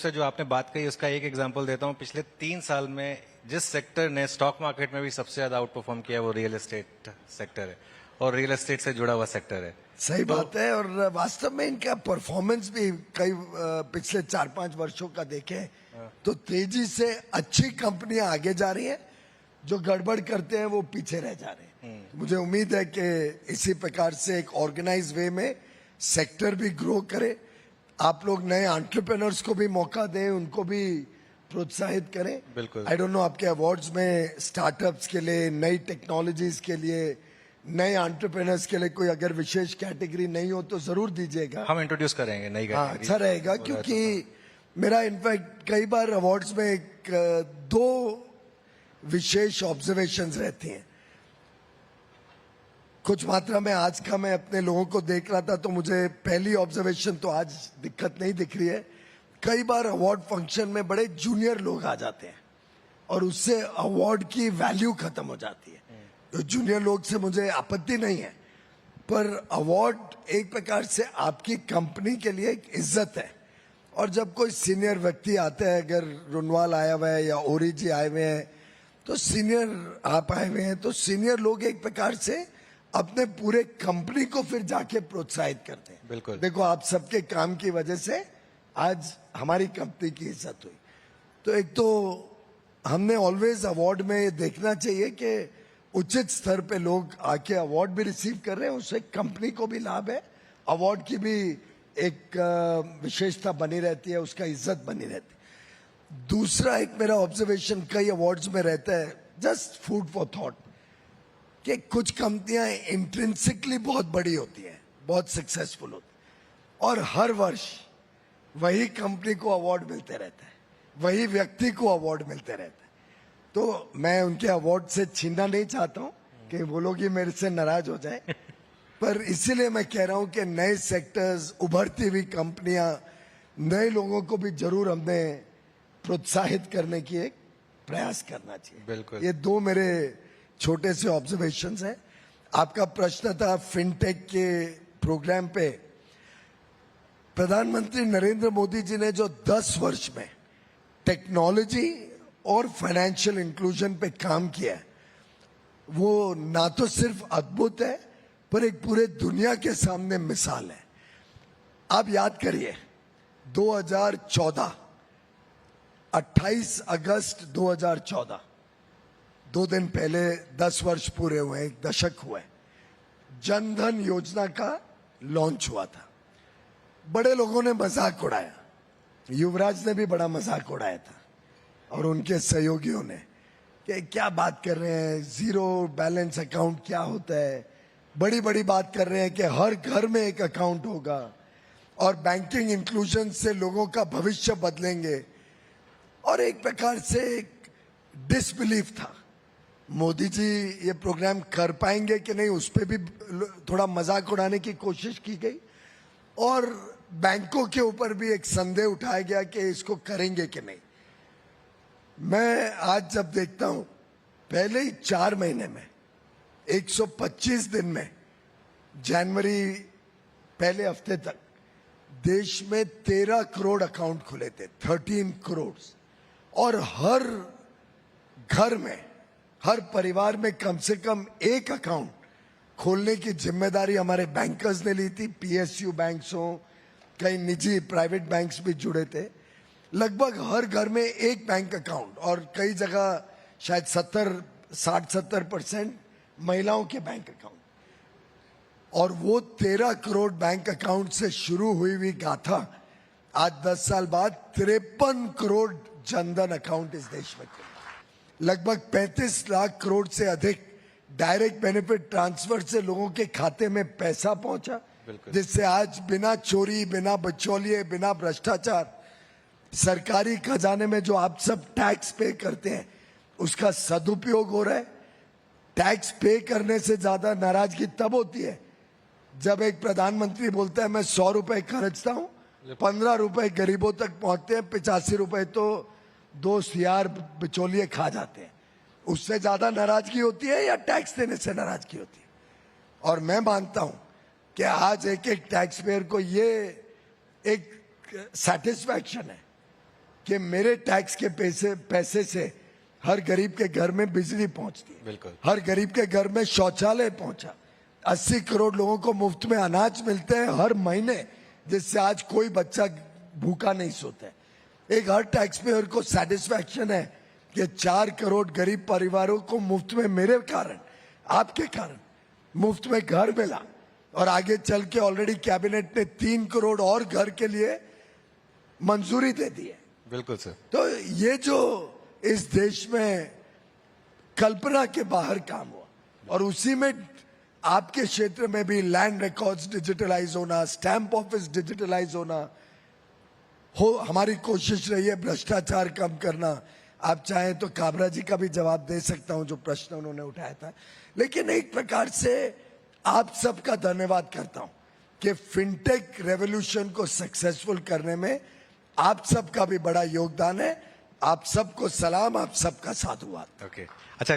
से जो आपने बात कही उसका एक एग्जांपल देता हूं। पिछले 3 साल में जिस सेक्टर ने स्टॉक मार्केट में भी सबसे ज्यादा आउट परफॉर्म किया वो रियल एस्टेट सेक्टर है और रियल एस्टेट से जुड़ा हुआ सेक्टर है। सही बात है। और वास्तव में इनका परफॉर्मेंस भी कई पिछले 4-5 वर्षों का देखें तो तेजी से अच्छी कंपनियां आगे जा रही हैं, जो गड़बड़ करते हैं वो पीछे रह जा रहे हैं। मुझे उम्मीद है कि इसी प्रकार से एक ऑर्गेनाइज वे में सेक्टर भी ग्रो करे, आप लोग नए एंटरप्रेन्योर्स को भी मौका दें, उनको भी प्रोत्साहित करें। बिल्कुल। आई डोंट नो आपके अवार्ड्स में स्टार्टअप्स के लिए, नई टेक्नोलॉजीज के लिए, नए एंटरप्रेन्योर्स के लिए कोई अगर विशेष कैटेगरी नहीं हो तो जरूर दीजिएगा। हम इंट्रोड्यूस करेंगे नई कैटेगरी। अच्छा रहेगा, क्योंकि मेरा इनफैक्ट कई बार अवार्ड्स में दो विशेष ऑब्जर्वेशंस रहती हैं। कुछ मात्रा में आज का मैं अपने लोगों को देख रहा था तो मुझे पहली ऑब्जर्वेशन तो आज दिक्कत नहीं दिख रही है। कई बार अवार्ड फंक्शन में बड़े जूनियर लोग आ जाते हैं और उससे अवार्ड की वैल्यू खत्म हो जाती है। तो जूनियर लोग से मुझे आपत्ति नहीं है, पर अवार्ड एक प्रकार से आपकी कंपनी के लिए एक इज्जत है। और जब कोई सीनियर व्यक्ति आता है, अगर रुनवाल आया हुआ है या ओरी जी आए हुए हैं, तो सीनियर आप आए हुए हैं, तो सीनियर लोग एक प्रकार से अपने पूरे कंपनी को फिर जाके प्रोत्साहित करते हैं। बिल्कुल। देखो, आप सबके काम की वजह से आज हमारी कंपनी की इज्जत हुई। तो एक तो हमने ऑलवेज अवार्ड में देखना चाहिए कि उचित स्तर पे लोग आके अवार्ड भी रिसीव कर रहे हैं, उससे कंपनी को भी लाभ है, अवार्ड की भी एक विशेषता बनी रहती है, उसका इज्जत बनी रहती है। दूसरा एक मेरा ऑब्जर्वेशन कई अवार्ड्स में रहता है, जस्ट फूड फॉर थॉट, कि कुछ कंपनियां इंट्रिंसिकली बहुत बड़ी होती हैं, बहुत सक्सेसफुल होती हैं, और हर वर्ष वही कंपनी को अवार्ड मिलते रहता है, वही व्यक्ति को अवार्ड मिलते रहता है। तो मैं उनके अवार्ड से छीनना नहीं चाहता हूं कि वो लोग ही मेरे से नाराज हो जाए, पर इसीलिए मैं कह रहा हूं कि नए सेक्टर्स, उभरती हुई कंपनियां, नए लोगों को भी जरूर हमें प्रोत्साहित करने की एक प्रयास करना चाहिए। बिल्कुल। ये दो मेरे छोटे से ऑब्जर्वेशंस हैं। आपका प्रश्न था फिनटेक के प्रोग्राम पे। प्रधानमंत्री नरेंद्र मोदी जी ने जो 10 वर्ष में टेक्नोलॉजी और फाइनेंशियल इंक्लूजन पे काम किया है, वो ना तो सिर्फ अद्भुत है, पर एक पूरे दुनिया के सामने मिसाल है। आप याद करिए 2014, 28 अगस्त 2014, 2 दिन पहले 10 वर्ष पूरे हुए, एक दशक हुआ है, जनधन योजना का लॉन्च हुआ था। बड़े लोगों ने मजाक उड़ाया, युवराज ने भी बड़ा मजाक उड़ाया था और उनके सहयोगियों ने, कि क्या बात कर रहे हैं, जीरो बैलेंस अकाउंट क्या होता है, बड़ी बड़ी बात कर रहे हैं कि हर घर में एक अकाउंट होगा और बैंकिंग इंक्लूजन से लोगों का भविष्य बदलेंगे। और एक प्रकार से एक डिसबिलीफ था, मोदी जी ये प्रोग्राम कर पाएंगे कि नहीं, उस पर भी थोड़ा मजाक उड़ाने की कोशिश की गई और बैंकों के ऊपर भी एक संदेह उठाया गया कि इसको करेंगे कि नहीं। मैं आज जब देखता हूं, पहले ही 4 महीने में 125 दिन में, जनवरी पहले हफ्ते तक देश में 13 करोड़ अकाउंट खुले थे, 13 करोड़, और हर घर में, हर परिवार में कम से कम एक अकाउंट खोलने की जिम्मेदारी हमारे बैंकर्स ने ली थी। पीएसयू बैंक्स हो, कई निजी प्राइवेट बैंक्स भी जुड़े थे। लगभग हर घर में एक बैंक अकाउंट, और कई जगह शायद 60-70% महिलाओं के बैंक अकाउंट। और वो 13 करोड़ बैंक अकाउंट से शुरू हुई हुई गाथा आज 10 साल बाद 53 करोड़ जनधन अकाउंट इस देश में खुले। लगभग 35 लाख करोड़ से अधिक डायरेक्ट बेनिफिट ट्रांसफर से लोगों के खाते में पैसा पहुंचा, जिससे आज बिना चोरी, बिना बिचौलिए, बिना भ्रष्टाचार सरकारी खजाने में जो आप सब टैक्स पे करते हैं उसका सदुपयोग हो रहा है। टैक्स पे करने से ज्यादा नाराजगी तब होती है जब एक प्रधानमंत्री बोलता है मैं 100 रुपए खर्चता हूं, 15 रुपए गरीबों तक पहुंचते हैं, 85 रुपए तो दोस्त यार बिचौलिए खा जाते हैं। उससे ज्यादा नाराजगी होती है या टैक्स देने से नाराजगी होती है? और मैं मानता हूं कि आज एक एक टैक्स पेयर को ये एक सेटिस्फैक्शन है कि मेरे टैक्स के पैसे से हर गरीब के घर में बिजली पहुंचती है, बिल्कुल। हर गरीब के घर में शौचालय पहुंचा, 80 करोड़ लोगों को मुफ्त में अनाज मिलते हैं हर महीने, जिससे आज कोई बच्चा भूखा नहीं सोता है। एक हर टैक्स पेयर को सेटिस्फैक्शन है कि 4 करोड़ गरीब परिवारों को मुफ्त में मेरे कारण, आपके कारण मुफ्त में घर मिला, और आगे चल के ऑलरेडी कैबिनेट ने 3 करोड़ और घर के लिए मंजूरी दे दी है। बिल्कुल सर। तो ये जो इस देश में कल्पना के बाहर काम हुआ, और उसी में आपके क्षेत्र में भी लैंड रिकॉर्ड्स डिजिटलाइज होना, स्टैंप ऑफिस डिजिटलाइज होना हो, हमारी कोशिश रही है भ्रष्टाचार कम करना। आप चाहें तो काबरा जी का भी जवाब दे सकता हूं जो प्रश्न उन्होंने उठाया था, लेकिन एक प्रकार से आप सबका धन्यवाद करता हूं कि फिनटेक रेवोल्यूशन को सक्सेसफुल करने में आप सबका भी बड़ा योगदान है। आप सबको सलाम, आप सबका साधुवाद। ओके, अच्छा।